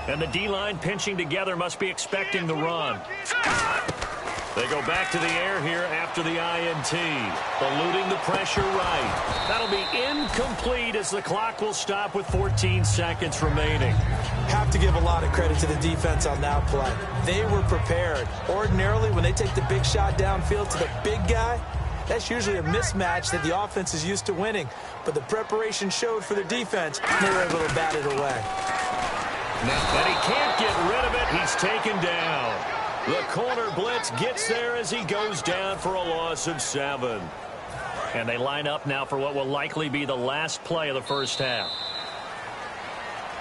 And the D-line pinching together must be expecting the run. They go back to the air here after the INT. Eluding the pressure right. That'll be incomplete as the clock will stop with 14 seconds remaining. Have to give a lot of credit to the defense on that play. They were prepared. Ordinarily, when they take the big shot downfield to the big guy, that's usually a mismatch that the offense is used to winning. But the preparation showed for the defense, and they were able to bat it away. And he can't get rid of it. He's taken down. The corner blitz gets there as he goes down for a loss of 7. And they line up now for what will likely be the last play of the first half.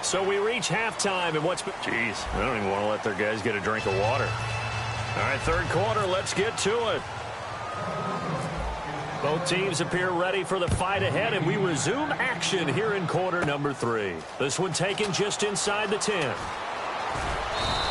So we reach halftime, and what's... Jeez, I don't even want to let their guys get a drink of water. All right, third quarter, let's get to it. Both teams appear ready for the fight ahead, and we resume action here in quarter number 3. This one taken just inside the 10.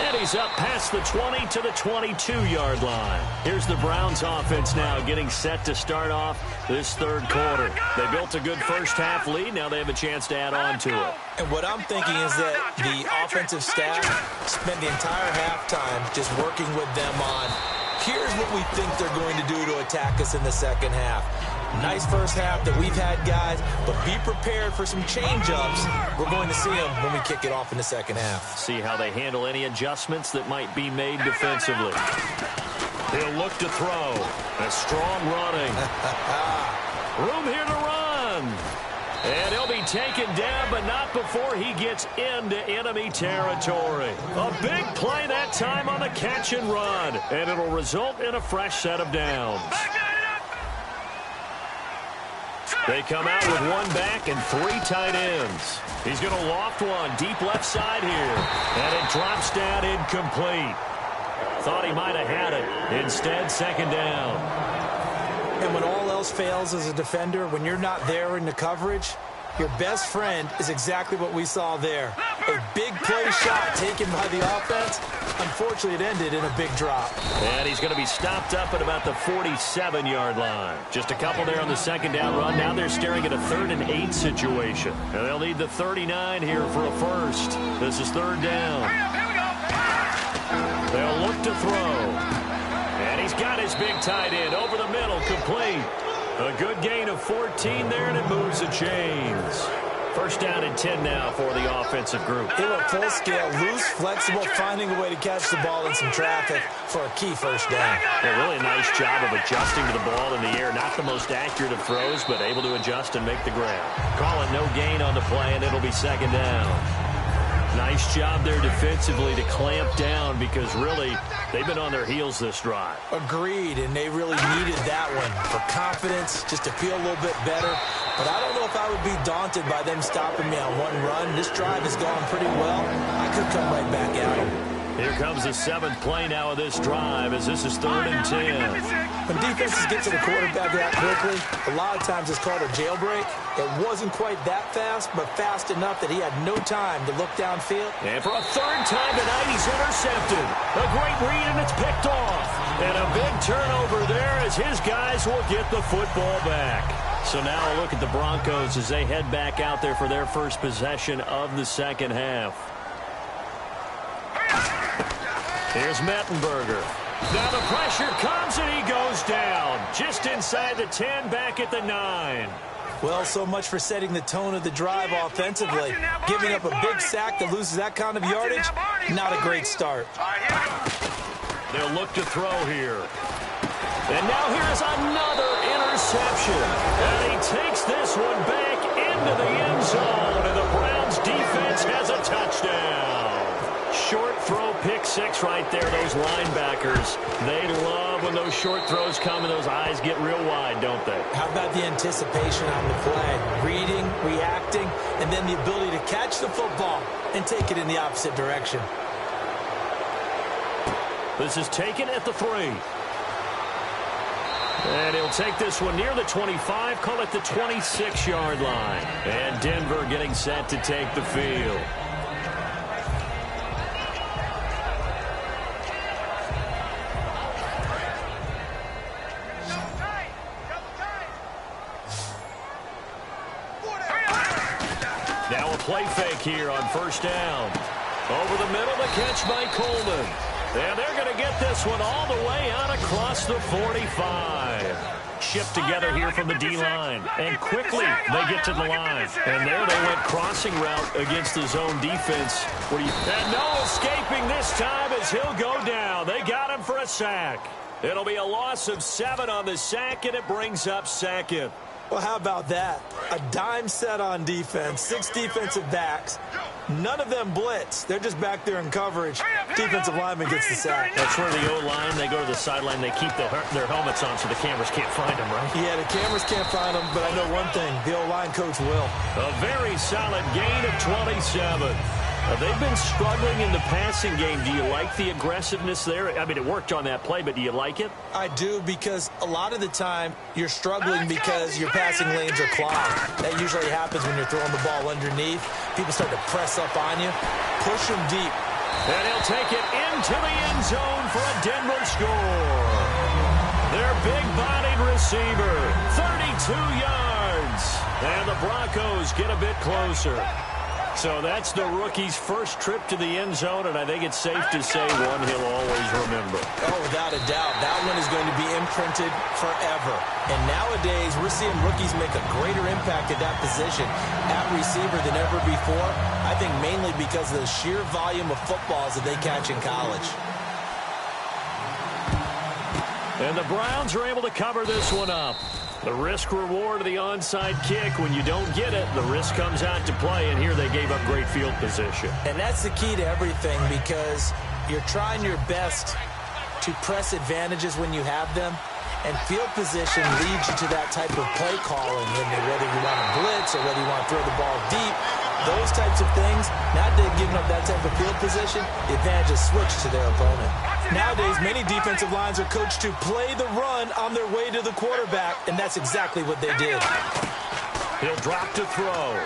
And he's up past the 20 to the 22-yard line. Here's the Browns offense now getting set to start off this third quarter. They built a good first half lead. Now they have a chance to add on to it. And what I'm thinking is that the offensive staff spent the entire halftime just working with them on, here's what we think they're going to do to attack us in the second half. Nice first half that we've had, guys, but be prepared for some change-ups. We're going to see them when we kick it off in the second half. See how they handle any adjustments that might be made defensively. He'll look to throw. A strong running. Room here to run. And he'll be taken down, but not before he gets into enemy territory. A big play that time on the catch and run, and it'll result in a fresh set of downs. They come out with one back and 3 tight ends. He's going to loft one deep left side here, and it drops down incomplete. Thought he might have had it. Instead, second down. And when all else fails as a defender, when you're not there in the coverage, your best friend is exactly what we saw there. A big play shot taken by the offense. Unfortunately, it ended in a big drop. And he's going to be stopped up at about the 47-yard line. Just a couple there on the second down run. Now they're staring at a 3rd and 8 situation. And they'll need the 39 here for a first. This is third down. They'll look to throw. And he's got his big tight end over the middle, complete. A good gain of 14 there, and it moves the chains. First down and 10 now for the offensive group. They were full scale, loose, flexible, finding a way to catch the ball in some traffic for a key first down. Yeah, really nice job of adjusting to the ball in the air. Not the most accurate of throws, but able to adjust and make the grab. Call it no gain on the play, and it'll be second down. Nice job there defensively to clamp down because really they've been on their heels this drive. Agreed, and they really needed that one for confidence, just to feel a little bit better. But I don't know if I would be daunted by them stopping me on one run. This drive has gone pretty well. I could come right back at them. Here comes the 7th play now of this drive as this is 3rd and 10. When defenses get to the quarterback that quickly, a lot of times it's called a jailbreak. It wasn't quite that fast, but fast enough that he had no time to look downfield. And for a 3rd time tonight, he's intercepted. A great read, and it's picked off. And a big turnover there as his guys will get the football back. So now a look at the Broncos as they head back out there for their first possession of the second half. Here's Mettenberger. Now the pressure comes and he goes down. Just inside the 10, back at the 9. Well, so much for setting the tone of the drive offensively. Giving up a big sack that loses that kind of yardage, not a great start. They'll look to throw here. And now here's another interception. And he takes this one back into the end zone. And the Browns defense has a touchdown. Short throw, pick 6 right there. Those linebackers, they love when those short throws come and those eyes get real wide, don't they? How about the anticipation on the play? Reading, reacting, and then the ability to catch the football and take it in the opposite direction. This is taken at the 3. And he'll take this one near the 25, call it the 26-yard line. And Denver getting set to take the field. Now a play fake here on first down. Over the middle, the catch by Coleman. And they're going to get this one all the way out across the 45. Shipped together here from the D-line. And quickly, they get to the line. And there they went crossing route against the zone defense. And no escaping this time as he'll go down. They got him for a sack. It'll be a loss of 7 on the sack, and it brings up second. Well, how about that? A dime set on defense, 6 defensive backs. None of them blitz. They're just back there in coverage. Defensive lineman gets the sack. That's where the O-line, they go to the sideline, they keep their helmets on so the cameras can't find them, right? Yeah, the cameras can't find them, but I know one thing. The O-line coach will. A very solid gain of 27. They've been struggling in the passing game. Do you like the aggressiveness there? I mean, it worked on that play, but do you like it? I do, because a lot of the time you're struggling because your passing lanes are clogged. That usually happens when you're throwing the ball underneath. People start to press up on you. Push them deep. And he'll take it into the end zone for a Denver score. Their big-bodied receiver, 32 yards. And the Broncos get a bit closer. So that's the rookie's first trip to the end zone, and I think it's safe to say one he'll always remember. Oh, without a doubt. That one is going to be imprinted forever. And nowadays, we're seeing rookies make a greater impact at that position at receiver than ever before. I think mainly because of the sheer volume of footballs that they catch in college. And the Browns are able to cover this one up. The risk-reward of the onside kick, when you don't get it, the risk comes out to play, and here they gave up great field position. And that's the key to everything, because you're trying your best to press advantages when you have them, and field position leads you to that type of play calling, whether you want to blitz or whether you want to throw the ball deep. Those types of things, now they've given up that type of field position, the advantage is switched to their opponent. Nowadays, many defensive lines are coached to play the run on their way to the quarterback, and that's exactly what they did. He'll drop to throw.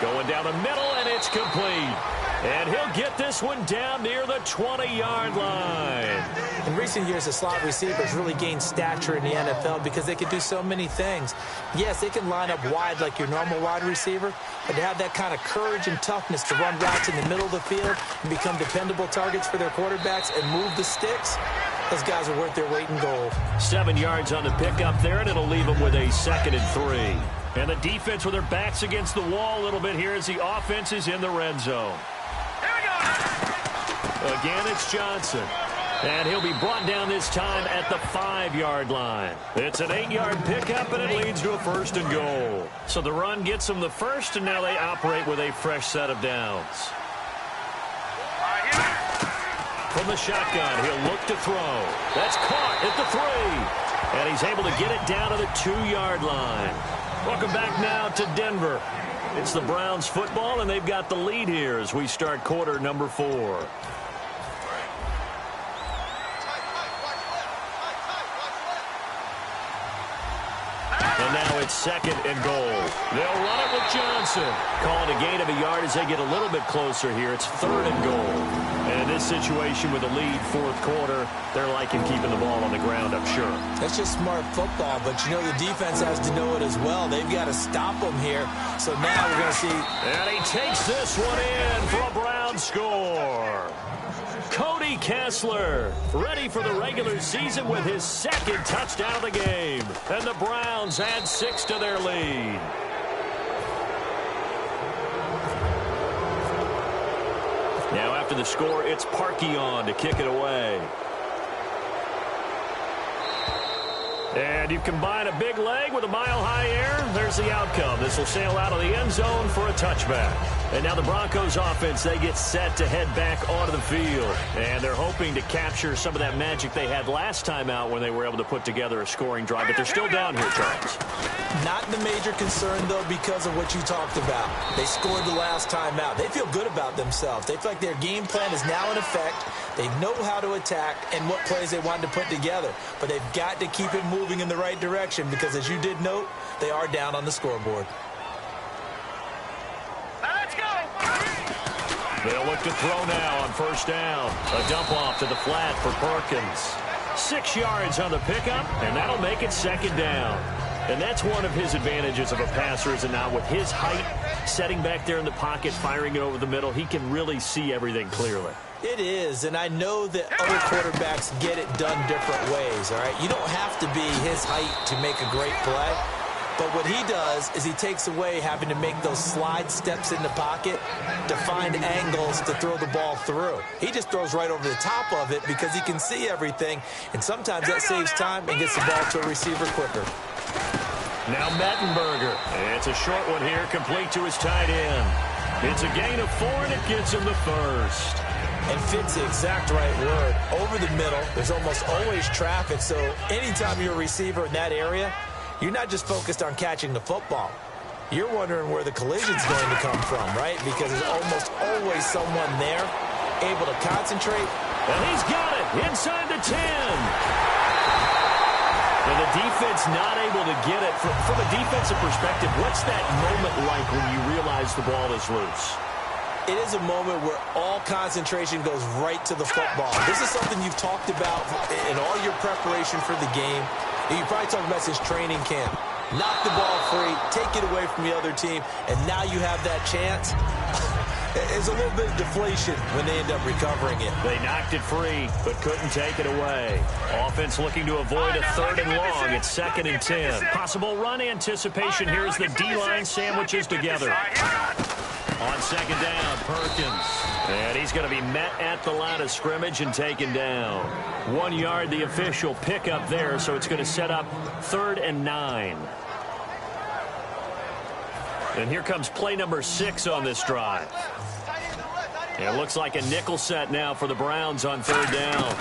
Going down the middle, and it's complete. And he'll get this one down near the 20-yard line. In recent years, the slot receivers really gained stature in the NFL because they can do so many things. Yes, they can line up wide like your normal wide receiver, but to have that kind of courage and toughness to run routes in the middle of the field and become dependable targets for their quarterbacks and move the sticks, those guys are worth their weight in gold. 7 yards on the pickup there, and it'll leave them with a 2nd and 3. And the defense with their backs against the wall a little bit here as the offense is in the red zone. Again, it's Johnson. And he'll be brought down this time at the 5-yard line. It's an 8-yard pickup, and it leads to a 1st and goal. So the run gets them the first, and now they operate with a fresh set of downs. From the shotgun, he'll look to throw. That's caught at the 3. And he's able to get it down to the 2-yard line. Welcome back now to Denver. It's the Browns football, and they've got the lead here as we start quarter number 4. And now it's 2nd and goal. They'll run it with Johnson. Calling a gain of a yard as they get a little bit closer here. It's 3rd and goal. And in this situation with a lead 4th quarter, they're liking keeping the ball on the ground, I'm sure. That's just smart football, but you know the defense has to know it as well. They've got to stop them here. So now we're going to see. And he takes this one in for a Brown score. Cody Kessler ready for the regular season with his 2nd touchdown of the game. And the Browns add 6 to their lead. Now after the score, it's Parkey on to kick it away. And you combine a big leg with a mile-high air, there's the outcome. This will sail out of the end zone for a touchback. And now the Broncos offense, they get set to head back onto the field. And they're hoping to capture some of that magic they had last time out when they were able to put together a scoring drive. But they're still down here, Charles. Not the major concern, though, because of what you talked about. They scored the last time out. They feel good about themselves. They feel like their game plan is now in effect. They know how to attack and what plays they want to put together. But they've got to keep it moving in the right direction because, as you did note, they are down on the scoreboard. Let's go! They'll look to throw now on 1st down. A dump off to the flat for Perkins. 6 yards on the pickup, and that'll make it 2nd down. And that's one of his advantages of a passer, is it not? With his height, setting back there in the pocket, firing it over the middle, he can really see everything clearly. It is, and I know that other quarterbacks get it done different ways, all right? You don't have to be his height to make a great play. But what he does is he takes away having to make those slide steps in the pocket to find angles to throw the ball through. He just throws right over the top of it because he can see everything, and sometimes that saves time and gets the ball to a receiver quicker. Now Mettenberger. It's a short one here, complete to his tight end. It's a gain of 4, and it gets him the first. And fits the exact right word. Over the middle, there's almost always traffic, so anytime you're a receiver in that area, you're not just focused on catching the football. You're wondering where the collision's going to come from, right? Because there's almost always someone there able to concentrate. And he's got it inside the 10. And the defense not able to get it. From a defensive perspective, what's that moment like when you realize the ball is loose? It is a moment where all concentration goes right to the football. This is something you've talked about in all your preparation for the game. You probably talked about since training camp. Knock the ball free, take it away from the other team, and now you have that chance. There's a little bit of deflation when they end up recovering it. They knocked it free, but couldn't take it away. Offense looking to avoid a 3rd and long. It's 2nd and 10. Possible run anticipation here as the D-line sandwiches together. On 2nd down, Perkins. And he's going to be met at the line of scrimmage and taken down. 1 yard, the official pickup there, so it's going to set up 3rd and 9. And here comes play number 6 on this drive. And it looks like a nickel set now for the Browns on 3rd down.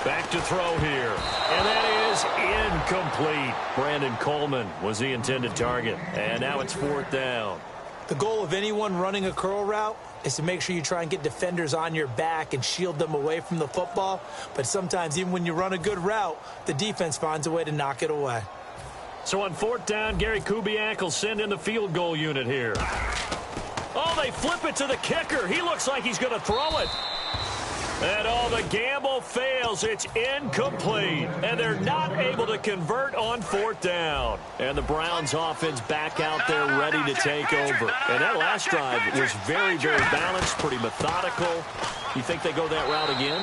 Back to throw here. And that is incomplete. Brandon Coleman was the intended target. And now it's 4th down. The goal of anyone running a curl route is to make sure you try and get defenders on your back and shield them away from the football. But sometimes, even when you run a good route, the defense finds a way to knock it away. So on 4th down, Gary Kubiak will send in the field goal unit here. Oh, they flip it to the kicker. He looks like he's going to throw it. And the gamble fails. It's incomplete. And they're not able to convert on 4th down. And the Browns offense back out there ready to take over. And that last drive was very, very balanced, pretty methodical. You think they go that route again?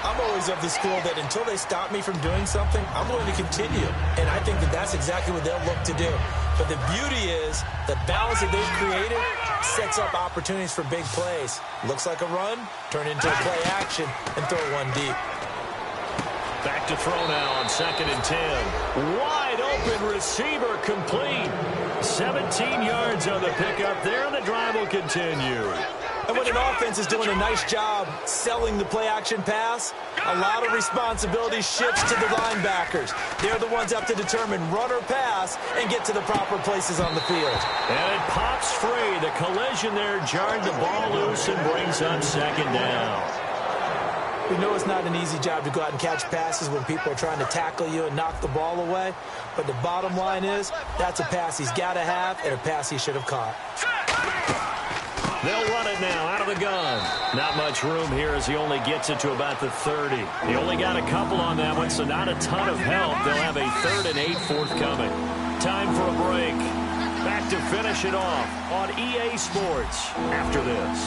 I'm always of the school that until they stop me from doing something, I'm going to continue. And I think that that's exactly what they'll look to do. But the beauty is the balance that they've created sets up opportunities for big plays. Looks like a run, turn into a play action, and throw one deep. Back to throw now on 2nd and 10. Wide open receiver complete. 17 yards on the pickup there, and the drive will continue. And when an offense is doing a nice job selling the play-action pass, a lot of responsibility shifts to the linebackers. They're the ones that have to determine run or pass and get to the proper places on the field. And it pops free. The collision there jarred the ball loose and brings up 2nd down. We know it's not an easy job to go out and catch passes when people are trying to tackle you and knock the ball away. But the bottom line is that's a pass he's got to have and a pass he should have caught. They'll run it now out of the gun. Not much room here as he only gets it to about the 30. He only got a couple on that one, so not a ton of help. They'll have a 3rd and 8 forthcoming. Time for a break. Back to finish it off on EA Sports after this.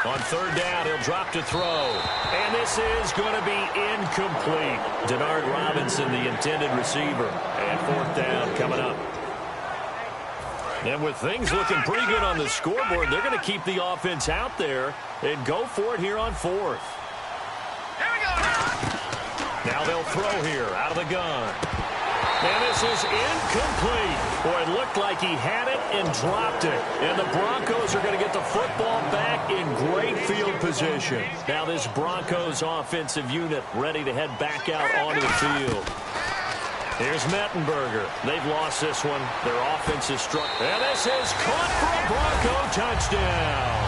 On 3rd down, he'll drop to throw. And this is going to be incomplete. Denard Robinson, the intended receiver. And 4th down coming up. And with things looking pretty good on the scoreboard, they're going to keep the offense out there and go for it here on 4th. Now they'll throw here out of the gun. And this is incomplete. Boy, it looked like he had it and dropped it. And the Broncos are going to get the football back in great field position. Now this Broncos offensive unit ready to head back out onto the field. Here's Mettenberger. They've lost this one. Their offense is struck. And this is caught for a Bronco touchdown.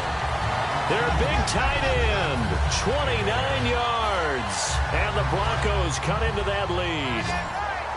Their big tight end, 29 yards. And the Broncos cut into that lead.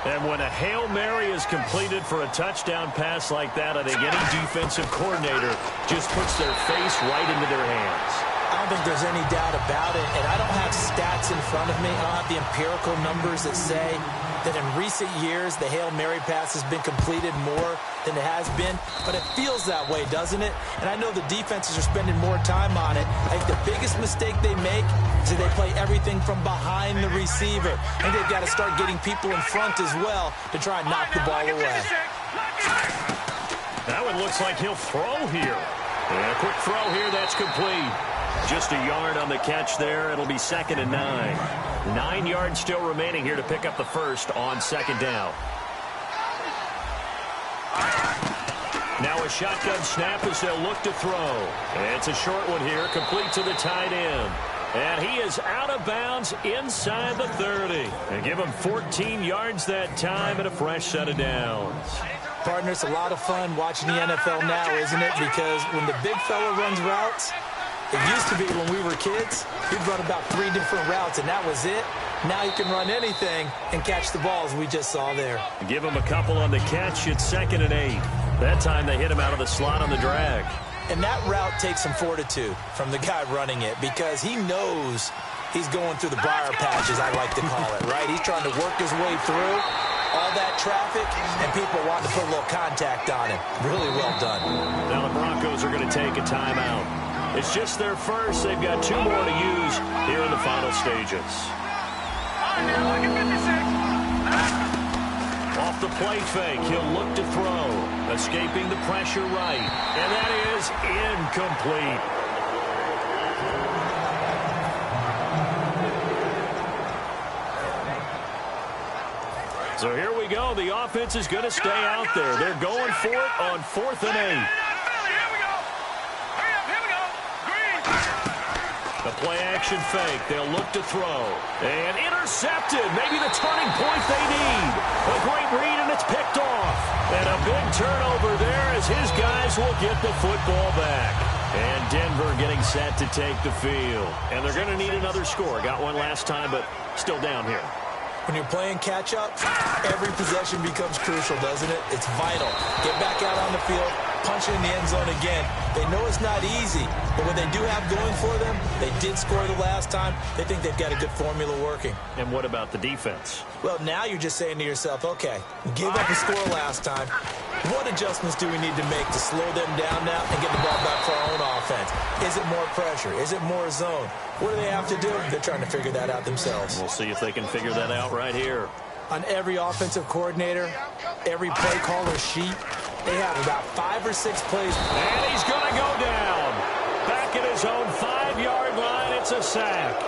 And when a Hail Mary is completed for a touchdown pass like that, I think any defensive coordinator just puts their face right into their hands. I'm don't think there's any doubt about it, and I don't have stats in front of me. I don't have the empirical numbers that say that in recent years the Hail Mary pass has been completed more than it has been, but it feels that way, doesn't it? And I know the defenses are spending more time on it. I think the biggest mistake they make is that they play everything from behind the receiver, and they've got to start getting people in front as well to try and knock the ball away. That one looks like he'll throw here. And a quick throw here, that's complete. Just a yard on the catch there. It'll be 2nd and 9. 9 yards still remaining here to pick up the first on 2nd down. Now a shotgun snap as they'll look to throw. It's a short one here, complete to the tight end. And he is out of bounds inside the 30. And give him 14 yards that time and a fresh set of downs. Partner, it's a lot of fun watching the NFL now, isn't it? Because when the big fella runs routes, it used to be when we were kids, he'd run about 3 different routes, and that was it. Now he can run anything and catch the balls we just saw there. Give him a couple on the catch. It's 2nd and 8. That time they hit him out of the slot on the drag. And that route takes some fortitude from the guy running it because he knows he's going through the briar patches, I like to call it, right? He's trying to work his way through all that traffic, and people want to put a little contact on him. Really well done. Now the Broncos are going to take a timeout. It's just their first. They've got 2 more to use here in the final stages. Off the play fake, he'll look to throw. Escaping the pressure right. And that is incomplete. So here we go. The offense is going to stay out there. They're going for it on 4th and 8. The play-action fake. They'll look to throw. And intercepted. Maybe the turning point they need. A great read, and it's picked off. And a big turnover there as his guys will get the football back. And Denver getting set to take the field. And they're going to need another score. Got one last time, but still down here. When you're playing catch-up, every possession becomes crucial, doesn't it? It's vital. Get back out on the field, punch it in the end zone again. They know it's not easy, but what they do have going for them, they did score the last time. They think they've got a good formula working. And what about the defense? Well, now you're just saying to yourself, okay, gave up a score last time. What adjustments do we need to make to slow them down now and get the ball back for our own offense? Is it more pressure? Is it more zone? What do they have to do? They're trying to figure that out themselves. We'll see if they can figure that out right here. On every offensive coordinator, every play caller sheet, they have about 5 or 6 plays. And he's going to go down. Back at his own 5-yard line, it's a sack.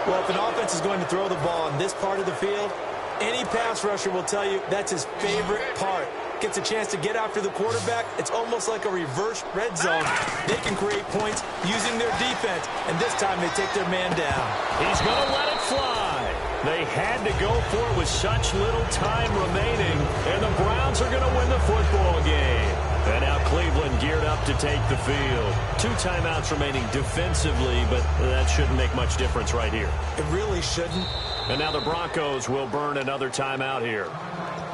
Well, if an offense is going to throw the ball on this part of the field, any pass rusher will tell you that's his favorite part. Gets a chance to get after the quarterback. It's almost like a reverse red zone. They can create points using their defense, and this time they take their man down. He's going to let it fly. They had to go for it with such little time remaining, and the Browns are going to win the football game. And now Cleveland geared up to take the field. 2 timeouts remaining defensively, but that shouldn't make much difference right here. It really shouldn't. And now the Broncos will burn another timeout here.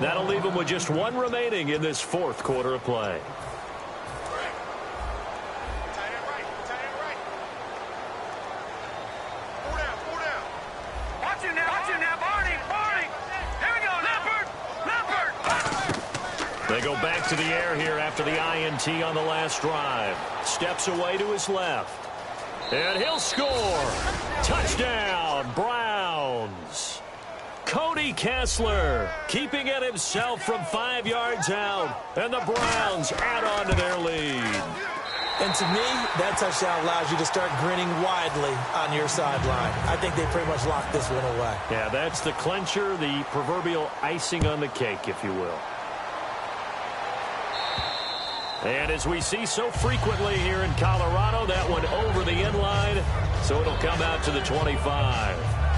That'll leave them with just 1 remaining in this 4th quarter of play. They go back to the air here after the INT on the last drive. Steps away to his left. And he'll score. Touchdown, Browns. Cody Kessler keeping it himself from 5 yards out. And the Browns add on to their lead. And to me, that touchdown allows you to start grinning widely on your sideline. I think they pretty much locked this one away. Yeah, that's the clincher, the proverbial icing on the cake, if you will. And as we see so frequently here in Colorado, that one over the end line, so it'll come out to the 25.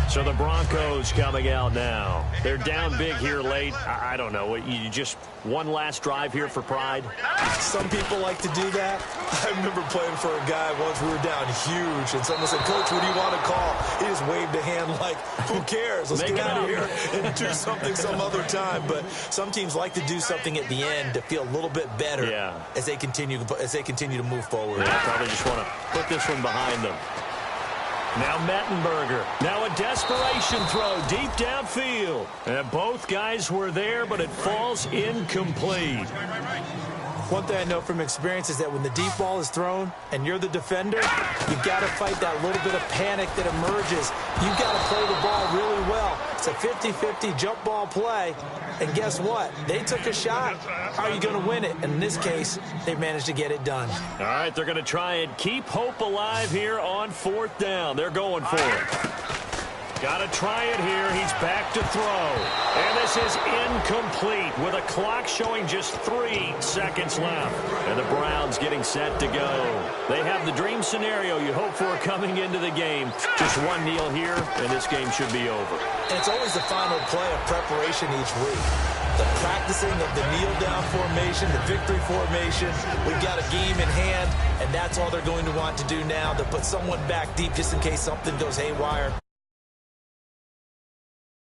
So the Broncos coming out now. They're down big here late. I don't know. You just one last drive here for pride? Some people like to do that. I remember playing for a guy once. We were down huge, and someone said, "Coach, what do you want to call?" He just waved a hand like, who cares? Let's get out of here and do something some other time. But some teams like to do something at the end to feel a little bit better as they continue to move forward. Yeah, probably just want to put this one behind them. Now Mettenberger. Now a desperation throw deep downfield. And both guys were there, but it falls incomplete. One thing I know from experience is that when the deep ball is thrown and you're the defender, you've got to fight that little bit of panic that emerges. You've got to play the ball really well. It's a 50-50 jump ball play. And guess what? They took a shot. How are you going to win it? And in this case, they managed to get it done. All right, they're going to try and keep hope alive here on 4th down. They're going for it. Got to try it here. He's back to throw. And this is incomplete with a clock showing just 3 seconds left. And the Browns getting set to go. They have the dream scenario you hope for coming into the game. Just one kneel here, and this game should be over. And it's always the final play of preparation each week. The practicing of the kneel-down formation, the victory formation. We've got a game in hand, and that's all they're going to want to do now, to put someone back deep just in case something goes haywire.